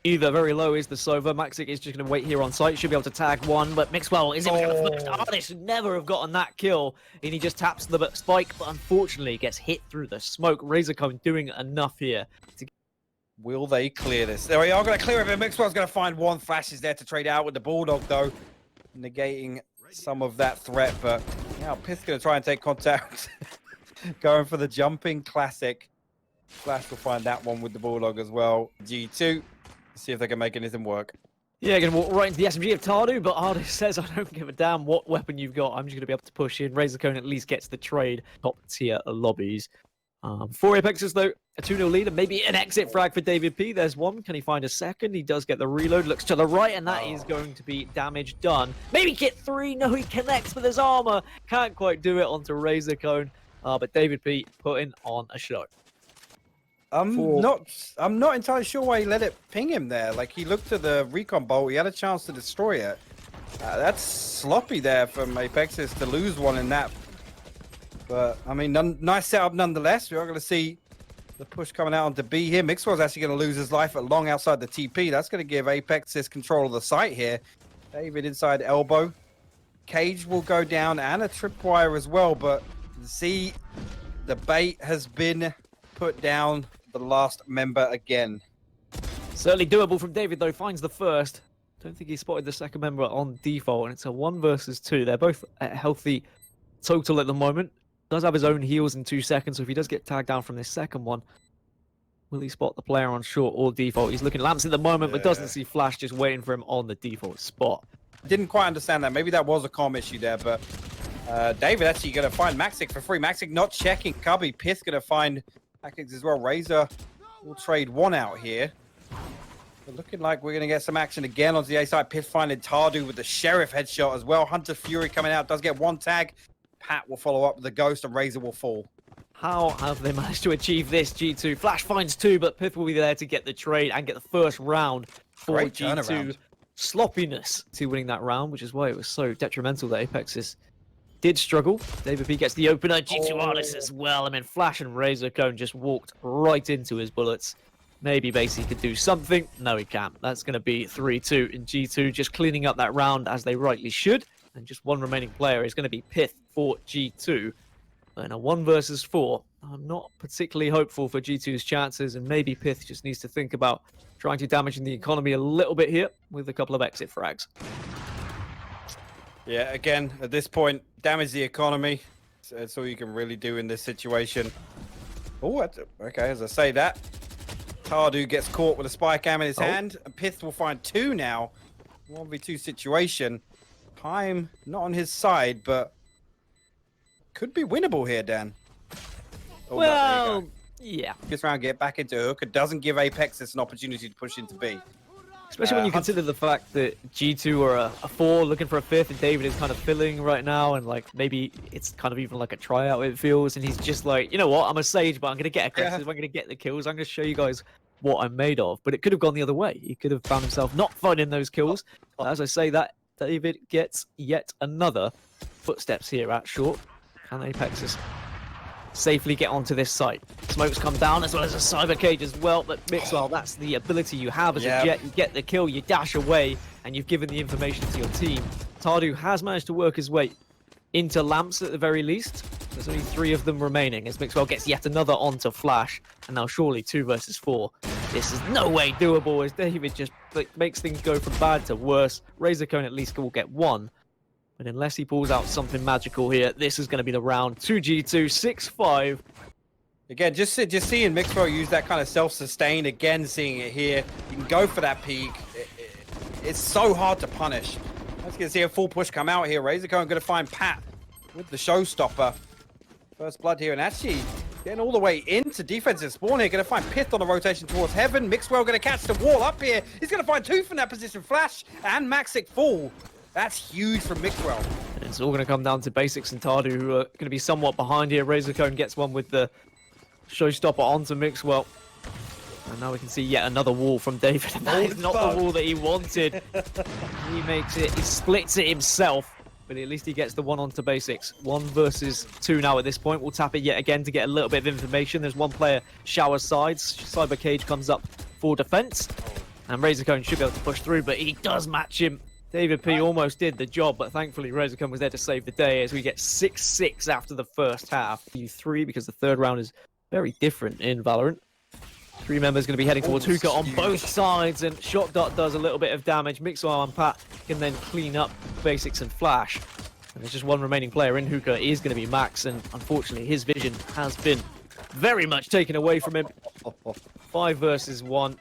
Either very low is the Sova. Maxic is just going to wait here on site. Should be able to tag one, but mixwell isn't going to first. Ardiis should never have gotten that kill. And he just taps the spike, but unfortunately gets hit through the smoke. RAZORCONEE doing enough here. Will they clear this? They are going to clear it, but mixwell's going to find one. Flash is there to trade out with the Bulldog, though, negating some of that threat. But now Pith's going to try and take contact. Going for the jumping classic. Flash will find that one with the Bulldog as well. G2. See if they can make anything work. Yeah, going to walk right into the SMG of TARDUU, but Ardiis says, I don't give a damn what weapon you've got. I'm just going to be able to push in. RAZORCONEE at least gets the trade. Top tier lobbies. For Apexis, though, a 2-0 lead and maybe an exit frag for David P. There's one. Can he find a second? He does get the reload. Looks to the right, and that is going to be damage done. Maybe get 3. No, he connects with his armor. Can't quite do it onto RAZORCONEE. But David P. putting on a show. I'm not entirely sure why he let it ping him there. Like, he looked at the recon bolt, he had a chance to destroy it. That's sloppy there from Apexis to lose one in that. But I mean, nice setup nonetheless. We are going to see the push coming out onto B here. mixwell's actually going to lose his life at long outside the TP. That's going to give Apexis control of the site here. David inside elbow. Cage will go down and a tripwire as well. But see, the bait has been put down. The last member again. Certainly doable from David, though. Finds the first. Don't think he spotted the second member on default, and it's a 1 versus 2. They're both at a healthy total at the moment. Does have his own heals in 2 seconds, so if he does get tagged down from this second one, will he spot the player on short or default? He's looking at lamps at the moment, but doesn't see Flash, just waiting for him on the default spot. Didn't quite understand that. Maybe that was a comm issue there, but David actually going to find Maxic for free. Maxic not checking Cubby. Pith going to find Maxic as well. Razor will trade one out here. But looking like we're going to get some action again onto the A side. Pith finding TARDUU with the Sheriff headshot as well. Hunter Fury coming out. Does get one tag. Pat will follow up with the Ghost and Razor will fall. How have they managed to achieve this, G2? Flash finds 2, but Pith will be there to get the trade and get the first round for Great G2. turnaround. Sloppiness to winning that round, which is why it was so detrimental that Apexis did struggle. David P gets the opener. G2 Ardiis as well. I mean, Flash and RAZORCONEE just walked right into his bullets. Maybe Bacy could do something. No, he can't. That's going to be 3-2 in G2, just cleaning up that round as they rightly should. And just one remaining player is going to be Pith for G2. And a 1 versus 4. I'm not particularly hopeful for G2's chances, and maybe Pith just needs to think about trying to damage the economy a little bit here with a couple of exit frags. Yeah, again, at this point, damage the economy. That's all you can really do in this situation. Oh, okay, as I say that. TARDUU gets caught with a spy cam in his hand. And Pith will find 2 now. 1v2 situation. Time not on his side, but could be winnable here, Dan. Oh, Well, yeah. This round, get back into hook. It doesn't give Apexis an opportunity to push into B. Especially when you consider the fact that G2 are a 4 looking for a 5th, and David is kind of filling right now, and like maybe it's kind of even like a tryout, it feels, and he's just like, you know what, I'm a Sage, but I'm going to get aggressive, I'm going to get the kills, I'm going to show you guys what I'm made of. But it could have gone the other way. He could have found himself not finding those kills. As I say that, David gets yet another footsteps here at short. Can Apexis safely get onto this site? Smokes come down as well as a cyber cage as well, but mixwell, that's the ability you have as a Jet. You get the kill, you dash away, and you've given the information to your team. TARDUU has managed to work his way into lamps at the very least. There's only 3 of them remaining as mixwell gets yet another onto Flash, and now surely 2 versus 4. This is no way doable as David just makes things go from bad to worse. RAZORCONEE at least will get 1. But unless he pulls out something magical here, this is going to be the round. 2G2, 6-5. Again, just seeing mixwell use that kind of self-sustain, again, seeing it here. You can go for that peak. It's so hard to punish. Let's get to see a full push come out here. RAZORCONEE going to find Pat with the showstopper. First blood here, and actually getting all the way into defensive spawn here. Going to find Pith on the rotation towards heaven. mixwell going to catch the wall up here. He's going to find 2 from that position. Flash and Maxic fall. That's huge from mixwell. And it's all going to come down to bacyx and TARDUU, who are going to be somewhat behind here. RAZORCONEE gets one with the showstopper onto mixwell. And now we can see yet another wall from David. And that is not the wall that he wanted. He makes it, he splits it himself. But at least he gets the one onto bacyx. 1 versus 2 now at this point. We'll tap it yet again to get a little bit of information. There's one player shower sides. Cyber Cage comes up for defense. And RAZORCONE should be able to push through, but he does match him. David P almost did the job, but thankfully RAZORCONE was there to save the day as we get 6-6 after the first half. U3 because the third round is very different in Valorant. 3 members going to be heading towards Hookah on both sides, and Shot Dot does a little bit of damage. mixwell and Pat can then clean up bacyx and Flash. And there's just one remaining player in Hookah is going to be Max, and unfortunately his vision has been very much taken away from him. 5 versus 1.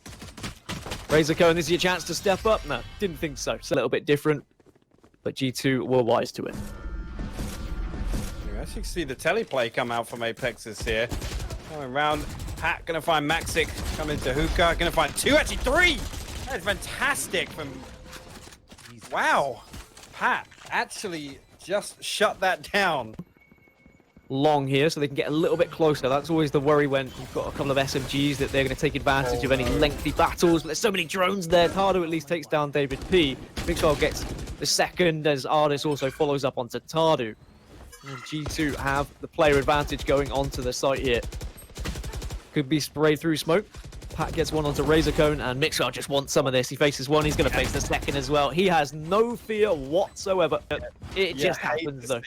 RAZORCONE, this is your chance to step up? No, didn't think so. It's a little bit different, but G2 were wise to it. You actually see the teleplay come out from Apexis here. Going around, Pat gonna find Maxic, coming to Hookah, gonna find 2, actually 3! That's fantastic from... Wow! Pat actually just shut that down. Long here, so they can get a little bit closer. That's always the worry when you've got a couple of SMGs that they're going to take advantage of any lengthy battles. But there's so many drones there. TARDUU at least takes down David P. mixwell gets the second as ardiis also follows up onto TARDUU. And G2 have the player advantage going onto the site here. Could be sprayed through smoke. Pat gets one onto RAZORCONE, and mixwell just wants some of this. He faces one, he's going to face the second as well. He has no fear whatsoever. It just happens though.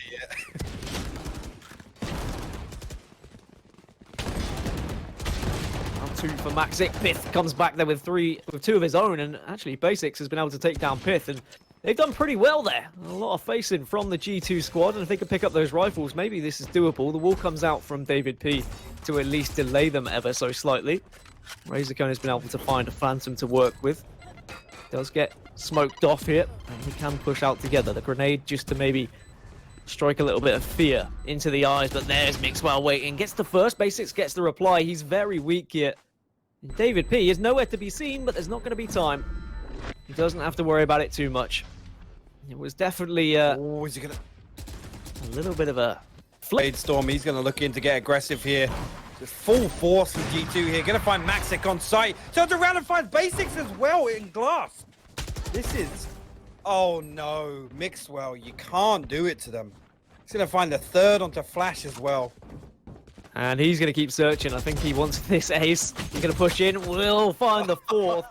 Two for Maxic. Pith comes back there with 2 of his own, and actually bacyx has been able to take down Pith, and they've done pretty well there. A lot of facing from the G2 squad, and if they can pick up those rifles, maybe this is doable. The wall comes out from David P to at least delay them ever so slightly. RAZORCONE has been able to find a Phantom to work with. Does get smoked off here, and he can push out together. The grenade just to maybe strike a little bit of fear into the eyes, but there's mixwell waiting. Gets the first, bacyx gets the reply. He's very weak here. David P is nowhere to be seen, but there's not going to be time. He doesn't have to worry about it too much. It was definitely is he gonna... a little bit of a flip. Storm, he's going to look in to get aggressive here. Just full force from G2 here. Going to find Maxic on site. Turns around and finds bacyx as well in glass. This is... Oh no, mixwell, you can't do it to them. He's going to find the third onto Flash as well. And he's going to keep searching. I think he wants this ace. He's going to push in. We'll find the 4th.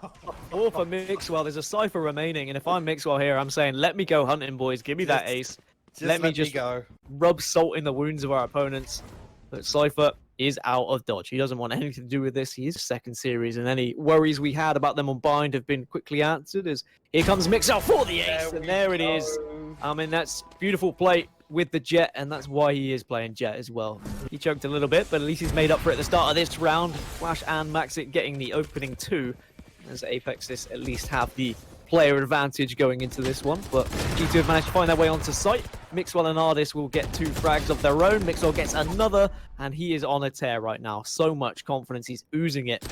4 for mixwell. There's a Cypher remaining. And if I'm mixwell here, I'm saying, let me go hunting, boys. Give me that ace. Let me just go. Rub salt in the wounds of our opponents. But Cypher is out of dodge. He doesn't want anything to do with this. He is second series. And any worries we had about them on bind have been quickly answered. As here comes mixwell for the ace. And there it is. I mean, that's beautiful play with the Jet, and that's why he is playing Jet as well. He choked a little bit, but at least he's made up for it at the start of this round. Flash and Maxic getting the opening 2, as Apexis at least have the player advantage going into this one. But G2 have managed to find their way onto site. mixwell and ardiis will get 2 frags of their own. mixwell gets another, and he is on a tear right now. So much confidence, he's oozing it.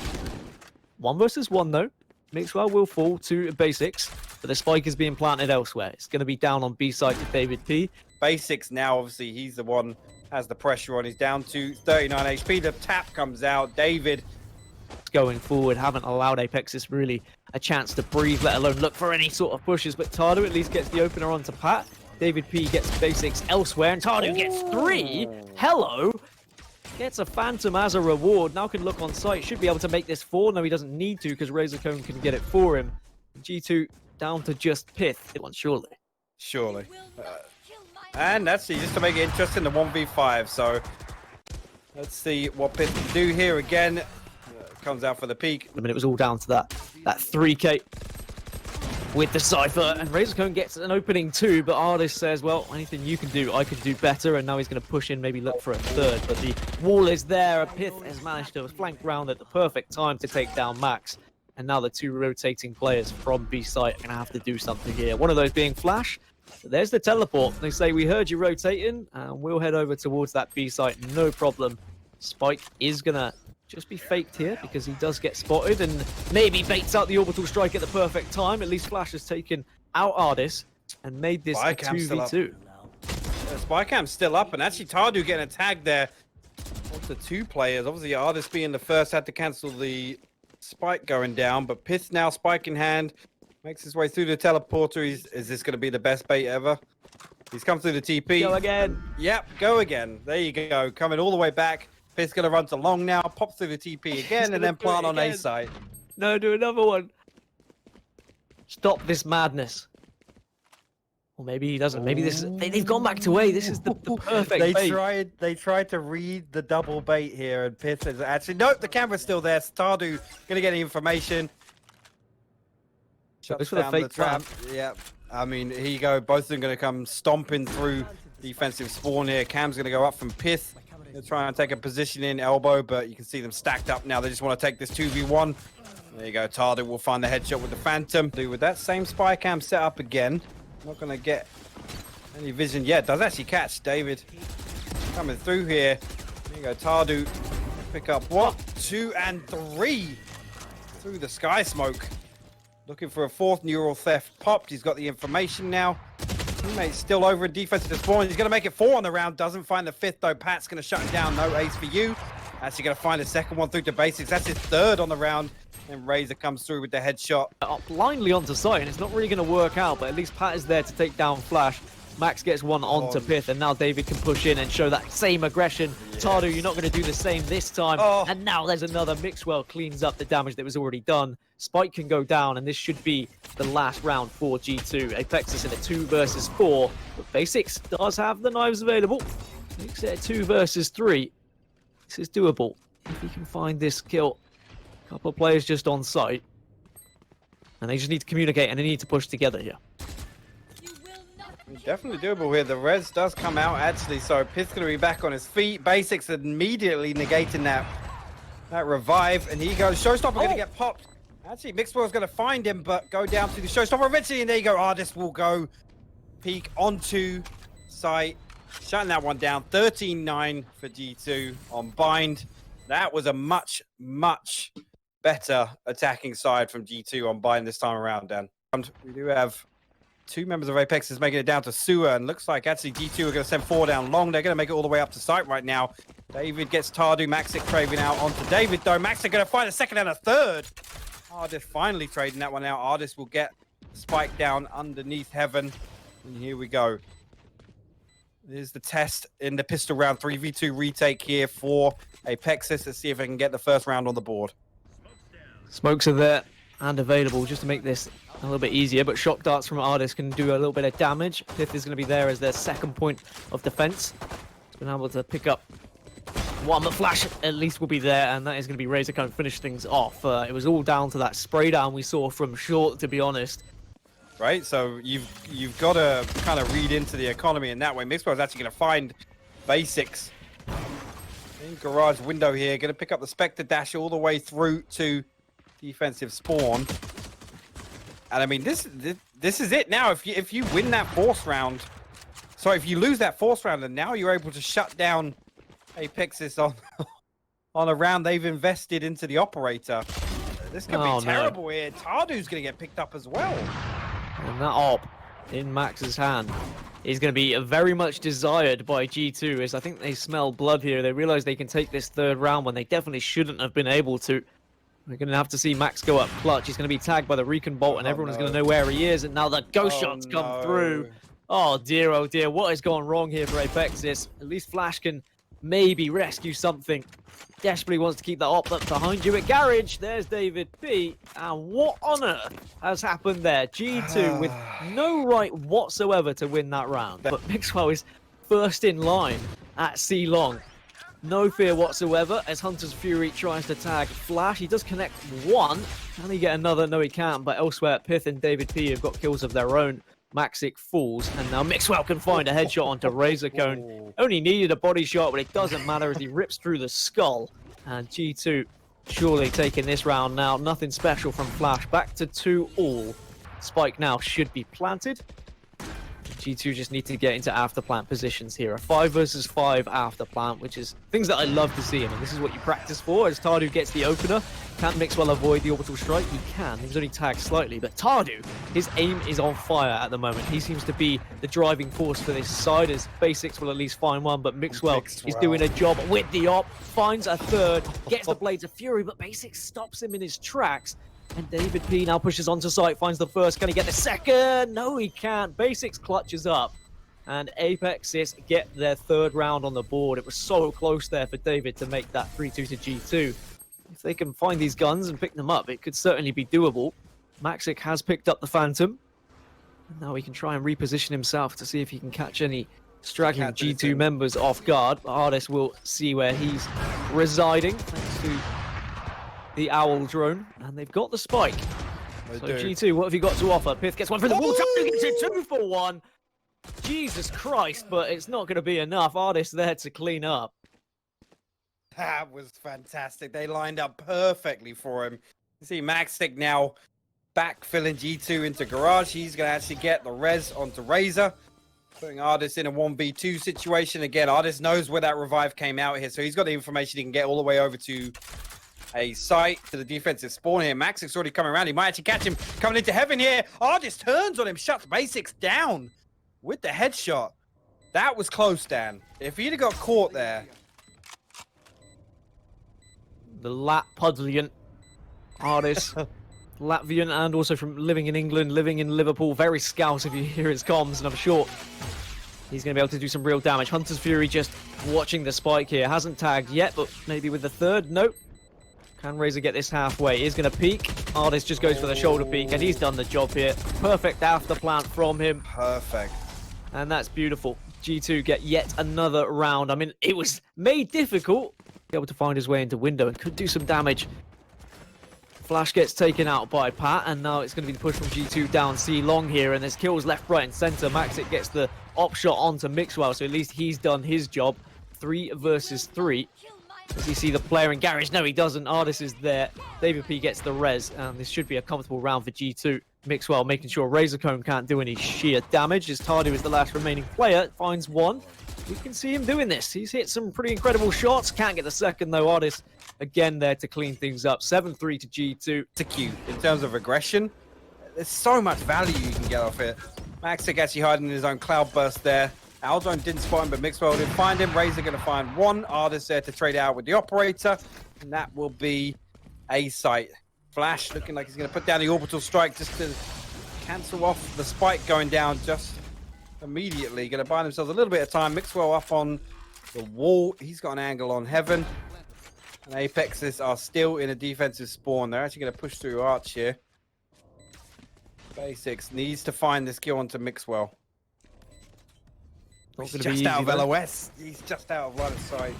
1 versus 1 though. mixwell will fall to bacyx, but the spike is being planted elsewhere. It's going to be down on B side to David P. bacyx now, obviously, he's the one has the pressure on. He's down to 39 HP. The tap comes out. David going forward haven't allowed Apexis really a chance to breathe, let alone look for any sort of pushes. But TARDUU at least gets the opener onto Pat. David P gets bacyx elsewhere, and TARDUU gets 3. Hello. Gets a Phantom as a reward. Now can look on site. Should be able to make this 4. No, he doesn't need to because RAZORCONE can get it for him. G2 down to just Pith. It won surely. Surely. And that's just to make it interesting, the 1v5. So let's see what Pith can do here again. Comes out for the peak. I mean, it was all down to that 3k with the Cypher, and RAZORCONE gets an opening 2, but ardiis says, well, anything you can do, I could do better, and now he's going to push in, maybe look for a 3rd, but the wall is there. Pith has managed to flank round at the perfect time to take down Max, and now the 2 rotating players from B site are going to have to do something here. One of those being Flash. So there's the teleport. They say, we heard you rotating, and we'll head over towards that B site, no problem. Spike is going to just be faked here because he does get spotted and maybe baits out the orbital strike at the perfect time. At least Flash has taken out ardiis and made this a 2v2. Spycam's still up, and actually TARDUU getting a tag there. Onto 2 players. Obviously ardiis being the first had to cancel the spike going down, but Pith now spike in hand. Makes his way through the teleporter. Is this going to be the best bait ever? He's come through the TP. Go again. Yep, go again. There you go. Coming all the way back. Pith's going to run to long now, pop through the TP again, and then plant on A side. No, do another one. Stop this madness. Or maybe he doesn't. Maybe this is... They've gone back to A. This is the perfect bait. They tried to read the double bait here, and Pith is actually... Nope, the camera's still there. TARDUU going to get the information. Shuts down the trap. Yeah, I mean, here you go. Both of them going to come stomping through defensive spawn here. Cam's going to go up from Pith. They're trying to take a position in elbow, but you can see them stacked up now. They just want to take this 2v1. There you go. TARDUU will find the headshot with the Phantom. With that same spy cam set up again. Not going to get any vision yet. Does actually catch David coming through here. There you go. TARDUU pick up 1, 2, and 3 through the sky smoke. Looking for a 4th neural theft popped. He's got the information now. Teammate's still over in defensive spawn. He's going to make it 4 on the round. Doesn't find the 5th though. Pat's going to shut him down. No ace for you. Actually going to find a 2nd one through to bacyx. That's his 3rd on the round. And Razor comes through with the headshot. Up blindly onto site, and it's not really going to work out, but at least Pat is there to take down Flash. Max gets one onto Pith, and now David can push in and show that same aggression. Yes. TARDUU, you're not going to do the same this time. And now there's another. Mixwell cleans up the damage that was already done. Spike can go down, and this should be the last round for G2. Apexis in a 2 versus 4, but bacyx does have the knives available. Makes it a 2 versus 3. This is doable if he can find this kill. Couple of players just on site, and they just need to communicate, and they need to push together here. Definitely doable here. The res does come out actually, so Pith's going to be back on his feet. bacyx immediately negating that revive, and he goes. Showstopper going to get popped. Actually, Mixwell's going to find him, but go down to the Showstopper eventually, and there you go. Ardiis will go peek onto site, shutting that one down. 13-9 for G2 on bind. That was a much better attacking side from G2 on bind this time around, Dan. We do have 2 members of Apexis making it down to sewer, and looks like actually G2 are going to send 4 down long. They're going to make it all the way up to site right now. David gets TARDUU. Maxic craving out onto David, though. Maxic going to find a 2nd and a 3rd. Ardiis finally trading that one out. Ardiis will get the spike down underneath heaven. And here we go. Here's the test in the pistol round. 3v2 retake here for Apexis. Let's see if they can get the 1st round on the board. Smokes are there and available just to make this a little bit easier, but shock darts from Ardiis can do a little bit of damage. Pith is going to be there as their 2nd point of defense. He's been able to pick up one, but Flash at least will be there, and that is going to be Razor kind of finish things off. It was all down to that spray down we saw from short, to be honest. Right, so you've got to kind of read into the economy in that way. Mixwell is actually going to find bacyx in garage window here. Going to pick up the Spectre dash all the way through to defensive spawn. And I mean, this is it now. If you win that 4th round, sorry, if you lose that 4th round, and now you're able to shut down Apexis on a round they've invested into the operator. This could be terrible here. TARDUU's going to get picked up as well. And that op in Max's hand is going to be very much desired by G2, as I think they smell blood here. They realize they can take this 3rd round when they definitely shouldn't have been able to. We're going to have to see Max go up clutch. He's going to be tagged by the Recon Bolt, and everyone's going to know where he is. And now the ghost shots come through. Oh dear, what has gone wrong here for Apexis? At least Flash can maybe rescue something. Desperately wants to keep that op up behind you at garage. There's David P. And what on earth has happened there? G2 with no right whatsoever to win that round. But Mixwell is 1st in line at C long. No fear whatsoever as Hunter's Fury tries to tag Flash. He does connect 1. Can he get another? No, he can't. But elsewhere, Pith and David P have got kills of their own. Maxic falls, and now Mixwell can find a headshot onto RAZORCONEE. Only needed a body shot, but it doesn't matter as he rips through the skull. And G2 surely taking this round now. Nothing special from Flash. Back to 2-all. Spike now should be planted. G2 just need to get into after plant positions here. A 5 versus 5 after plant, which is things that I love to see. I mean, this is what you practice for. As TARDUU gets the opener, can Mixwell avoid the orbital strike? He can. He's only tagged slightly, but TARDUU, his aim is on fire at the moment. He seems to be the driving force for this side, as bacyx will at least find one, but Mixwell is doing a job with the op, finds a 3rd, gets the Blades of Fury, but bacyx stops him in his tracks. And David P now pushes onto site, finds the 1st. Can he get the 2nd? No, he can't. bacyx clutches up. And Apexis get their 3rd round on the board. It was so close there for David to make that 3-2 to G2. If they can find these guns and pick them up, it could certainly be doable. Maxic has picked up the Phantom. Now he can try and reposition himself to see if he can catch any straggling G2 members off guard. But ardiis will see where he's residing thanks to the Owl drone. And they've got the spike. So G2, what have you got to offer? Pith gets one for the wall. TARDUU gets it 2 for 1. Jesus Christ, but it's not going to be enough. ardiis there to clean up. That was fantastic. They lined up perfectly for him. You see Maxic now backfilling G2 into garage. He's going to actually get the res onto Razor, putting ardiis in a 1v2 situation. Again, ardiis knows where that revive came out here, so he's got the information he can get all the way over to a site to the defensive spawn here. Maxic's already coming around. He might actually catch him coming into heaven here. ardiis turns on him, shuts bacyx down with the headshot. That was close, Dan. If he'd have got caught there. The Latpudlian ardiis. Latvian and also from living in England, living in Liverpool. Very scout if you hear his comms, and I'm sure he's going to be able to do some real damage. Hunter's Fury just watching the spike here. Hasn't tagged yet, but maybe with the third. Nope. Can Razor get this halfway? He's going to peek. ardiis just goes for the shoulder peek, and he's done the job here. Perfect after plant from him. Perfect. And that's beautiful. G2 get yet another round. I mean, it was made difficult to be able to find his way into window and could do some damage. Flash gets taken out by Pat, and now it's going to be the push from G2 down C long here, and there's kills left, right, and center. Maxic gets the op shot onto mixwell, so at least he's done his job. 3 versus 3. Does he see the player in garage? No, he doesn't. ardiis is there. David P gets the res, and this should be a comfortable round for G2. Mixwell making sure RAZORCONEE can't do any sheer damage, as TARDUU is the last remaining player. Finds one. We can see him doing this. He's hit some pretty incredible shots. Can't get the second, though. ardiis again there to clean things up. 7-3 to G2. Execute in terms of aggression. There's so much value you can get off it. Maxic actually hiding in his own cloud burst there. Aldrone didn't spot him, but mixwell didn't find him. Razor going to find one. ardiis there to trade out with the operator. And that will be a site. Flash looking like he's going to put down the orbital strike just to cancel off the spike going down just immediately. Going to buy themselves a little bit of time. Mixwell up on the wall. He's got an angle on heaven. And Apexis are still in a defensive spawn. They're actually going to push through Arch here. bacyx needs to find this kill onto Mixwell. He's just out of LOS. He's just out of line of sight.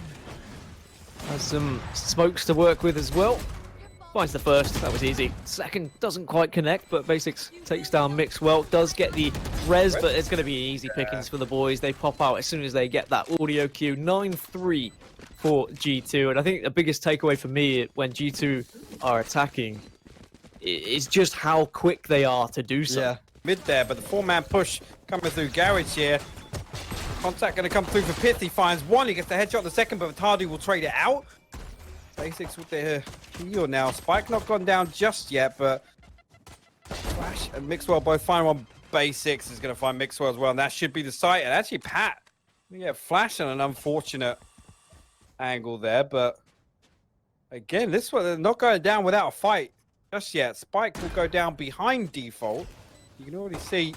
Has some smokes to work with as well. Finds the first. That was easy. Second doesn't quite connect, but bacyx takes down Mixwell. Does get the res, but it's going to be easy pickings for the boys. They pop out as soon as they get that audio cue. 9-3 for G2. And I think the biggest takeaway for me when G2 are attacking is just how quick they are to do so. Yeah, mid there, but the 4-man push coming through garage here. Contact going to come through for Pith. He finds one. He gets the headshot the second, but TARDUU will trade it out. bacyx with their heal now. Spike not gone down just yet, but Flash and Mixwell both find one. bacyx is going to find Mixwell as well, and that should be the site. And actually, Pat, we get Flash on an unfortunate angle there, but again, this one, they're not going down without a fight just yet. Spike will go down behind default. You can already see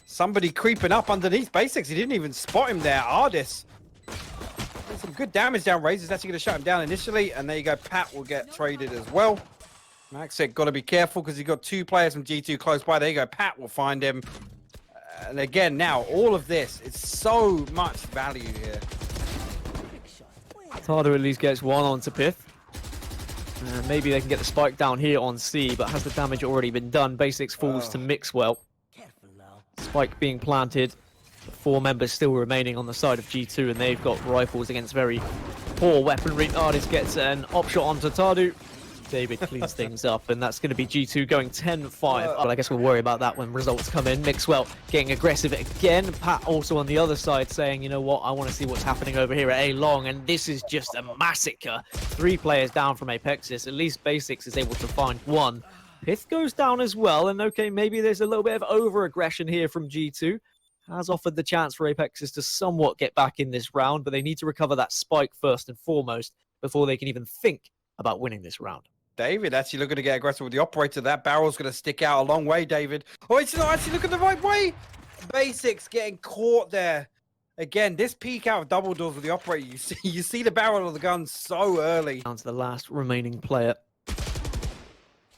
somebody creeping up underneath bacyx. He didn't even spot him there. ardiis. There's some good damage down. Razor's actually going to shut him down initially. And there you go. Pat will get traded as well. Maxic got to be careful because he's got 2 players from G2 close by. There you go. Pat will find him. And again, now, all of this is so much value here. TARDUU at least gets one onto Pith. Maybe they can get the spike down here on C, but has the damage already been done? bacyx falls to Mixwell. Spike being planted. 4 members still remaining on the side of G2, and they've got rifles against very poor weaponry. ardiis gets an op shot onto TARDUU. David cleans things up, and that's going to be G2 going 10-5. But I guess we'll worry about that when results come in. Mixwell getting aggressive again. Pat also on the other side saying, you know what, I want to see what's happening over here at A long, and this is just a massacre. 3 players down from Apexis. At least bacyx is able to find one. Pith goes down as well, and okay, maybe there's a little bit of over-aggression here from G2. Has offered the chance for Apexis to somewhat get back in this round, but they need to recover that spike first and foremost before they can even think about winning this round. David actually looking to get aggressive with the operator. That barrel's going to stick out a long way, David. Oh, it's not actually looking the right way. bacyx getting caught there. Again, this peek out of double doors with the operator, you see the barrel of the gun so early. Down to the last remaining player.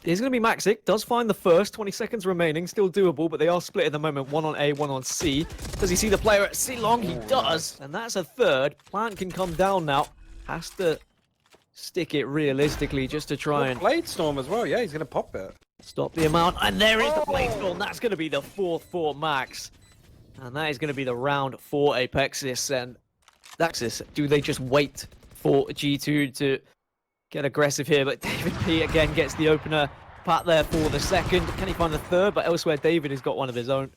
It's going to be Maxic. Does find the first. 20 seconds remaining. Still doable, but they are split at the moment. One on A, one on C. Does he see the player at C long? He does. And that's a third. Plant can come down now. Has to stick it realistically just to try and... Blade Storm as well. Yeah, he's going to pop it. Stop the amount. And there is the Blade Storm. That's going to be the fourth for Max. And that is going to be the round for Apexis. And Apexis, do they just wait for G2 to get aggressive here? But David P again gets the opener. Pat there for the second. Can he find the third? But elsewhere, David has got one of his own.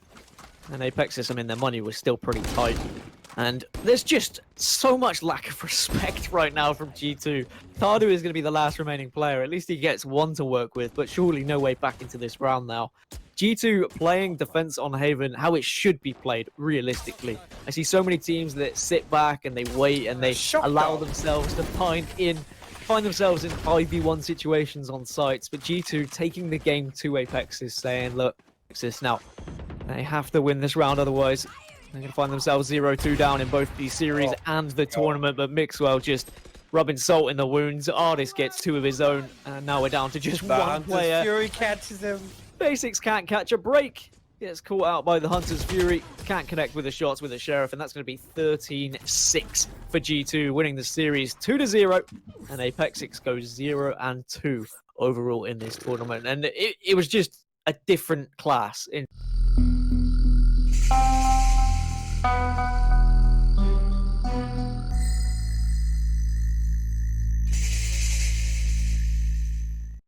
And Apexis, I mean, their money was still pretty tight. And there's just so much lack of respect right now from G2. TARDUU is going to be the last remaining player. At least he gets one to work with, but surely no way back into this round now. G2 playing defense on Haven how it should be played realistically. I see so many teams that sit back and they wait and they allow themselves to find themselves in 5v1 situations on sites. But G2 taking the game to Apexis, saying, look, Apexis, now they have to win this round, otherwise they're going to find themselves 0-2 down in both the series and the tournament. But mixwell just rubbing salt in the wounds. Ardiis gets two of his own, and now we're down to just one player. Fury catches him. bacyx can't catch a break. Gets caught out by the Hunter's Fury. Can't connect with the shots with the Sheriff, and that's going to be 13-6 for G2, winning the series 2-0. And Apexis goes 0-2 overall in this tournament. And it was just a different class in